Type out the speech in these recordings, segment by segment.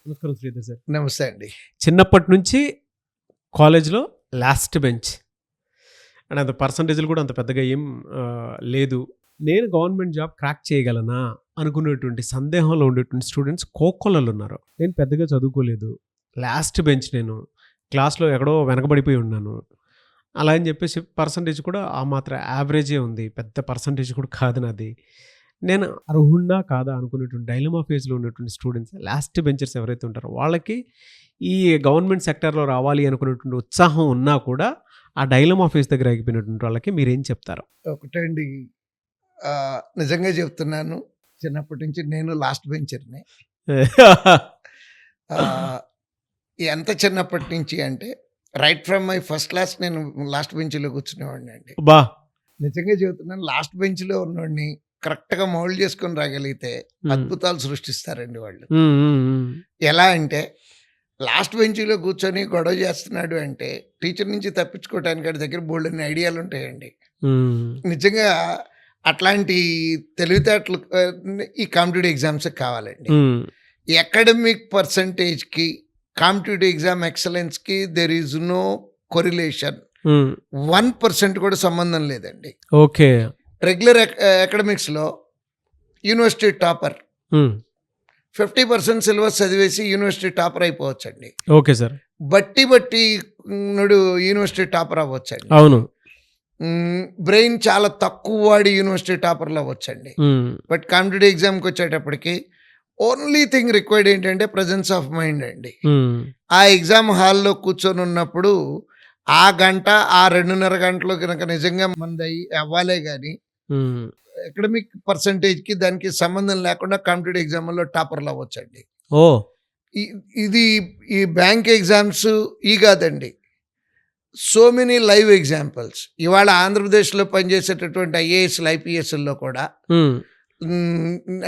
నమస్కారం శ్రీధర్ సార్. నమస్తే అండి. చిన్నప్పటి నుంచి కాలేజ్‌లో లాస్ట్ బెంచ్. అండ్ అంత పర్సెంటేజ్‌లు కూడా అంత పెద్దగా ఏం లేదు. నేను గవర్నమెంట్ జాబ్ క్రాక్ చేయగలనా అనుకునేటువంటి సందేహంలో ఉండేటువంటి స్టూడెంట్స్ కోకొల్లలు ఉన్నారు. నేను పెద్దగా చదువుకోలేదు. లాస్ట్ బెంచ్ నేను. క్లాస్‌లో ఎక్కడో వెనకబడిపోయి ఉన్నాను. అలా అని చెప్పేసి పర్సెంటేజ్ కూడా ఆ మాత్రం యావరేజే ఉంది. పెద్ద పర్సెంటేజ్ కూడా కాదు నాది. నేను అర్హుడినా కాదా అనుకునేటువంటి డైలమా ఫేజ్‌లో ఉన్నటువంటి స్టూడెంట్స్, లాస్ట్ బెంచర్స్ ఎవరైతే ఉంటారో వాళ్ళకి ఈ గవర్నమెంట్ సెక్టార్‌లో రావాలి అనుకునేటువంటి ఉత్సాహం ఉన్నా కూడా ఆ డైలమా ఫేజ్ దగ్గర ఆగిపోయినటువంటి వాళ్ళకి మీరేం చెప్తారు? ఒకటే అండి, నిజంగా చెప్తున్నాను. చిన్నప్పటి నుంచి నేను లాస్ట్ బెంచర్‌నే. ఆహ్, ఎంత చిన్నప్పటి నుంచి అంటే right from my first class నేను లాస్ట్ బెంచ్‌లో కూర్చునేవాడినండి. అబ్బా! నిజంగా చెబుతున్నాను, లాస్ట్ బెంచ్‌లో ఉన్నోడిని కరెక్ట్‌గా మౌల్డ్ చేసుకొని రాగలిగితే అద్భుతాలు సృష్టిస్తారండి వాళ్ళు. హ్మ్. హ్మ్. హ్మ్. ఎలా అంటే లాస్ట్ బెంచ్‌లో కూర్చొని గొడవ చేస్తున్నాడు అంటే టీచర్ నుంచి తప్పించుకోవడానికి ఆడి దగ్గర బోలెడన్ని ఐడియాలు ఉంటాయండి. హ్మ్. నిజంగా అట్లాంటి తెలివితేటలు ఈ కాంపిటేటివ్ ఎగ్జామ్స్‌కి కావాలండి. హ్మ్. అకాడమిక్ పర్సెంటేజ్‌కి, కాంపిటేటివ్ ఎగ్జామ్ ఎక్సలెన్స్‌కి there is no correlation. Hmm. 1% కూడా సంబంధం లేదండి. ఓకే. రెగ్యులర్ అకాడమిక్స్‌లో యూనివర్సిటీ టాపర్ హ్మ్. 50% సిలబస్ చదివేసి యూనివర్సిటీ టాపర్ అయిపోవచ్చండి. Okay sir. బట్టి నోడు యూనివర్సిటీ టాపర్ అవ్వచ్చండి. అవును. బ్రెయిన్ చాలా తక్కువ వాడి యూనివర్సిటీ టాపర్లు అవ్వచ్చండి. హ్మ్. బట్ కాంపిటేటివ్ ఎగ్జామ్‌కి వచ్చేటప్పటికి ఓన్లీ థింగ్ రిక్వైర్డ్ ఏంటంటే ప్రెజెన్స్ ఆఫ్ మైండ్ అండి. హ్మ్. ఆ ఎగ్జామ్ హాల్‌లో కూర్చొని ఉన్నప్పుడు ఆ గంట, ఆ 2:30 గంటలు గనక నిజంగా మనది అవ్వాలే గాని హ్మ్. అకాడమిక్ పర్సెంటేజ్‌కి దానికి సంబంధం లేకుండా కాంపిటేటివ్ ఎగ్జామ్‌లో టాపర్లు అవ్వచ్చండి. ఓహ్! ఇది ఈ బ్యాంక్ ఎగ్జామ్స్ కాదండి. So many live examples. ఇవాళ ఆంధ్రప్రదేశ్‌లో పనిచేసేటటువంటి ఐఏఎస్‌లు, ఐపీఎస్‌ల్లో కూడా హ్మ్.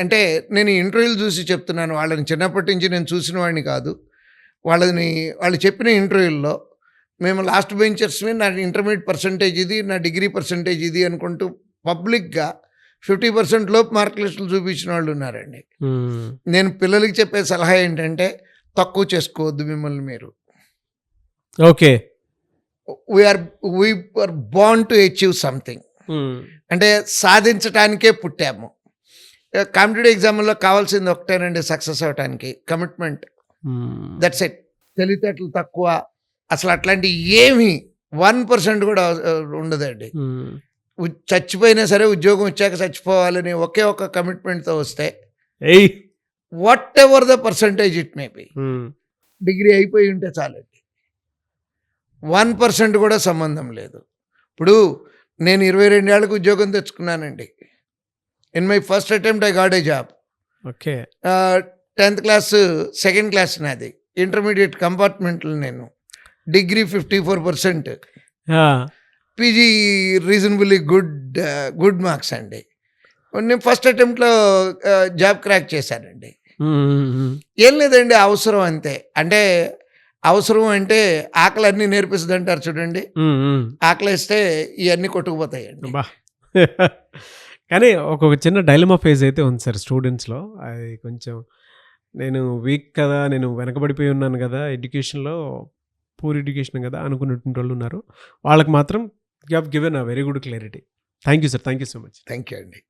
అంటే నేను ఇంటర్వ్యూలు చూసి చెప్తున్నాను. వాళ్ళని చిన్నప్పటి నుంచి నేను చూసిన వాడిని కాదు. వాళ్ళు చెప్పిన ఇంటర్వ్యూల్లో మేము లాస్ట్ బెంచర్స్‌మి, నా ఇంటర్మీడియేట్ పర్సెంటేజ్ ఇది, నా డిగ్రీ పర్సెంటేజ్ ఇది అనుకుంటూ పబ్లిక్‌గా 50% లోపు మార్క్ లిస్టులు చూపించిన వాళ్ళు ఉన్నారండి. హ్మ్. నేను పిల్లలకి చెప్పే సలహా ఏంటంటే తక్కువ చేసుకోవద్దు మిమ్మల్ని మీరు. Okay. We are born to achieve something. Hmm. అంటే సాధించటానికే పుట్టాము. కాంపిటేటివ్ ఎగ్జామ్‌లో కావాల్సింది ఒకటేనండి సక్సెస్ అవ్వటానికి, కమిట్మెంట్. హ్మ్. That's it. తెలివితేటలు తక్కువ, అసలు అట్లాంటివి ఏమి 1% కూడా ఉండదండి. హ్మ్. చచ్చిపోయినా సరే ఉద్యోగం వచ్చాక చచ్చిపోవాలని ఒకే ఒక కమిట్మెంట్‌తో వస్తే ఏయ్! What ever the percentage it may be, హ్మ్. డిగ్రీ అయిపోయి ఉంటే చాలండి. 1% కూడా సంబంధం లేదు. ఇప్పుడు నేను 22 ఏళ్ళకి ఉద్యోగం తెచ్చుకున్నానండి. In my first attempt I got a job. Okay. 10th class second class నాది. ఇంటర్మీడియేట్ కంపార్ట్మెంట్‌లో నేను. డిగ్రీ 54%. ఆ! పీజీ రీజనబుల్లీ గుడ్ మార్క్స్ అండి. నేను ఫస్ట్ అటెంప్ట్‌లో జాబ్ క్రాక్ చేశానండి. హ్మ్. హ్మ్. హ్మ్. ఏం లేదండి, అవసరం అంతే. అంటే అవసరం అంటే ఆకలన్నీ నేర్పిస్తదంటారు చూడండి. హ్మ్. హ్మ్. ఆకలేస్తే ఇయన్నీ కొట్టుకుపోతాయండి. అబ్బా! కానీ ఒక చిన్న డైలమా ఫేజ్ అయితే ఉంది సార్ స్టూడెంట్స్‌లో. అది కొంచెం నేను వీక్ కదా! నేను వెనకబడిపోయి ఉన్నాను గదా! ఎడ్యుకేషన్‌లో పూర్ ఎడ్యుకేషన్ గదా! అనుకునేటువంటి వాళ్ళున్నారు. వాళ్ళకి మాత్రం you have given a very good clarity. Thank you sir. Thank you so much. Thank you అండి.